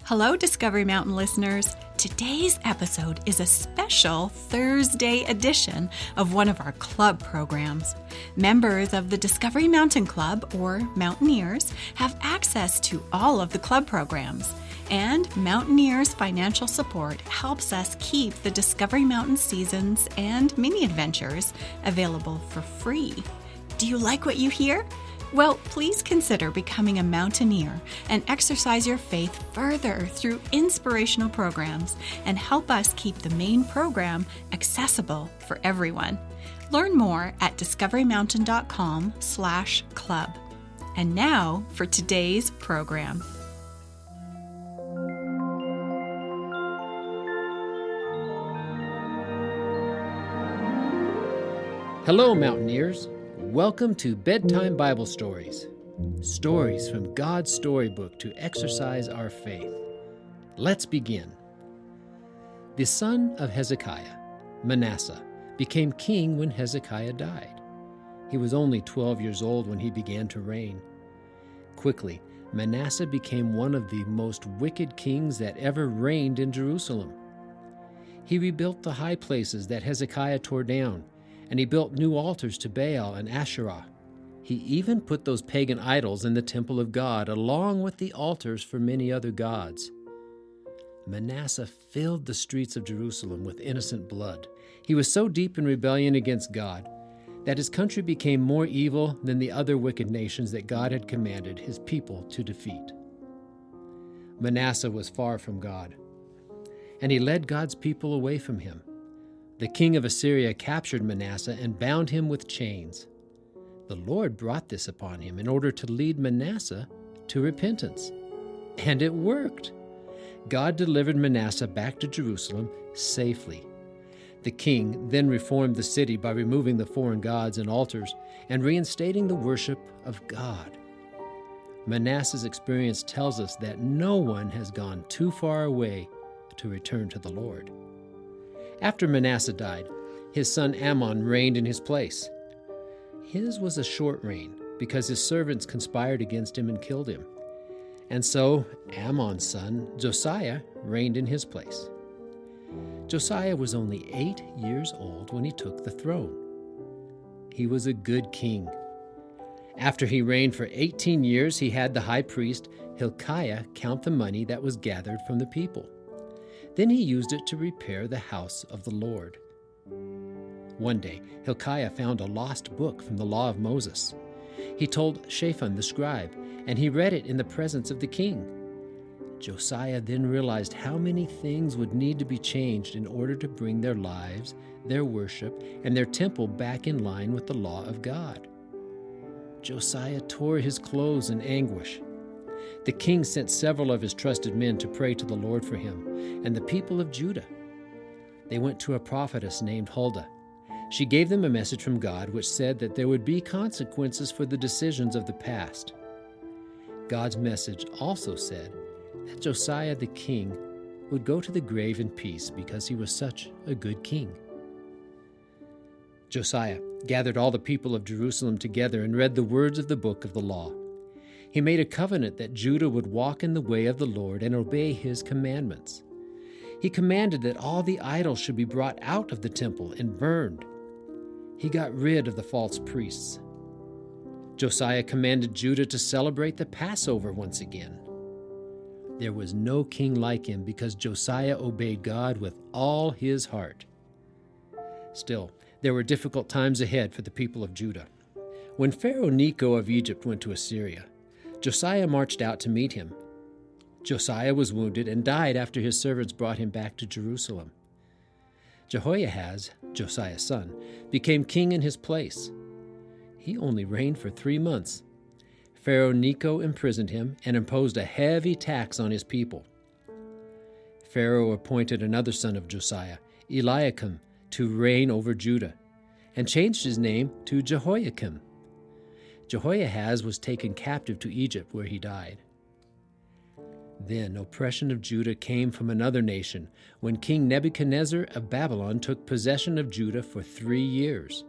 Hello, Discovery Mountain listeners. Today's episode is a special Thursday edition of one of our club programs. Members of the Discovery Mountain Club, or Mountaineers, have access to all of the club programs. And Mountaineers' financial support helps us keep the Discovery Mountain seasons and mini adventures available for free. Do you like what you hear? Well, please consider becoming a Mountaineer and exercise your faith further through inspirational programs and help us keep the main program accessible for everyone. Learn more at discoverymountain.com/club. And now for today's program. Hello, Mountaineers. Welcome to Bedtime Bible Stories. Stories from God's storybook to exercise our faith. Let's begin. The son of Hezekiah, Manasseh, became king when Hezekiah died. He was only 12 years old when he began to reign. Quickly, Manasseh became one of the most wicked kings that ever reigned in Jerusalem. He rebuilt the high places that Hezekiah tore down, and he built new altars to Baal and Asherah. He even put those pagan idols in the temple of God, along with the altars for many other gods. Manasseh filled the streets of Jerusalem with innocent blood. He was so deep in rebellion against God that his country became more evil than the other wicked nations that God had commanded his people to defeat. Manasseh was far from God, and he led God's people away from him. The king of Assyria captured Manasseh and bound him with chains. The Lord brought this upon him in order to lead Manasseh to repentance. And it worked. God delivered Manasseh back to Jerusalem safely. The king then reformed the city by removing the foreign gods and altars and reinstating the worship of God. Manasseh's experience tells us that no one has gone too far away to return to the Lord. After Manasseh died, his son Amon reigned in his place. His was a short reign because his servants conspired against him and killed him. And so Amon's son Josiah reigned in his place. Josiah was only 8 years old when he took the throne. He was a good king. After he reigned for 18 years, he had the high priest Hilkiah count the money that was gathered from the people. Then he used it to repair the house of the Lord. One day, Hilkiah found a lost book from the law of Moses. He told Shaphan the scribe, and he read it in the presence of the king. Josiah then realized how many things would need to be changed in order to bring their lives, their worship, and their temple back in line with the law of God. Josiah tore his clothes in anguish. The king sent several of his trusted men to pray to the Lord for him and the people of Judah. They went to a prophetess named Huldah. She gave them a message from God which said that there would be consequences for the decisions of the past. God's message also said that Josiah the king would go to the grave in peace because he was such a good king. Josiah gathered all the people of Jerusalem together and read the words of the book of the law. He made a covenant that Judah would walk in the way of the Lord and obey his commandments. He commanded that all the idols should be brought out of the temple and burned. He got rid of the false priests. Josiah commanded Judah to celebrate the Passover once again. There was no king like him because Josiah obeyed God with all his heart. Still, there were difficult times ahead for the people of Judah. When Pharaoh Necho of Egypt went to Assyria, Josiah marched out to meet him. Josiah was wounded and died after his servants brought him back to Jerusalem. Jehoahaz, Josiah's son, became king in his place. He only reigned for 3 months. Pharaoh Necho imprisoned him and imposed a heavy tax on his people. Pharaoh appointed another son of Josiah, Eliakim, to reign over Judah, and changed his name to Jehoiakim. Jehoahaz was taken captive to Egypt, where he died. Then oppression of Judah came from another nation when King Nebuchadnezzar of Babylon took possession of Judah for 3 years.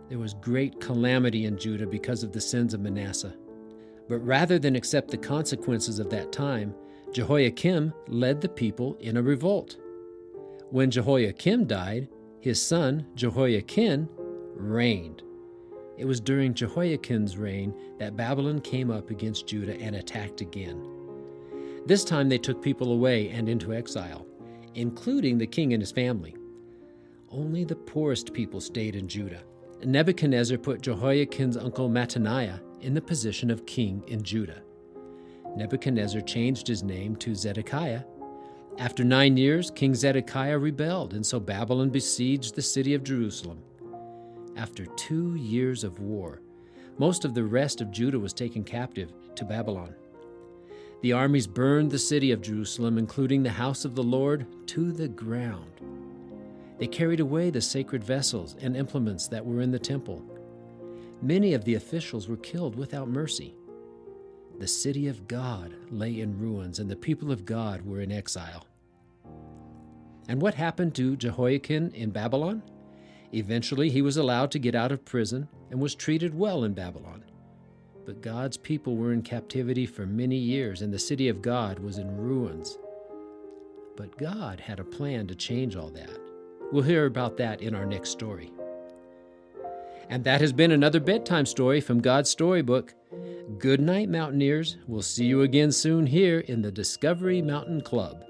There was great calamity in Judah because of the sins of Manasseh. But rather than accept the consequences of that time, Jehoiakim led the people in a revolt. When Jehoiakim died, his son Jehoiakim reigned. It was during Jehoiakim's reign that Babylon came up against Judah and attacked again. This time they took people away and into exile, including the king and his family. Only the poorest people stayed in Judah. Nebuchadnezzar put Jehoiakim's uncle Mattaniah in the position of king in Judah. Nebuchadnezzar changed his name to Zedekiah. After 9 years, King Zedekiah rebelled, and so Babylon besieged the city of Jerusalem. After 2 years of war, most of the rest of Judah was taken captive to Babylon. The armies burned the city of Jerusalem, including the house of the Lord, to the ground. They carried away the sacred vessels and implements that were in the temple. Many of the officials were killed without mercy. The city of God lay in ruins, and the people of God were in exile. And what happened to Jehoiakim in Babylon? Eventually, he was allowed to get out of prison and was treated well in Babylon. But God's people were in captivity for many years, and the city of God was in ruins. But God had a plan to change all that. We'll hear about that in our next story. And that has been another bedtime story from God's Storybook. Good night, Mountaineers. We'll see you again soon here in the Discovery Mountain Club.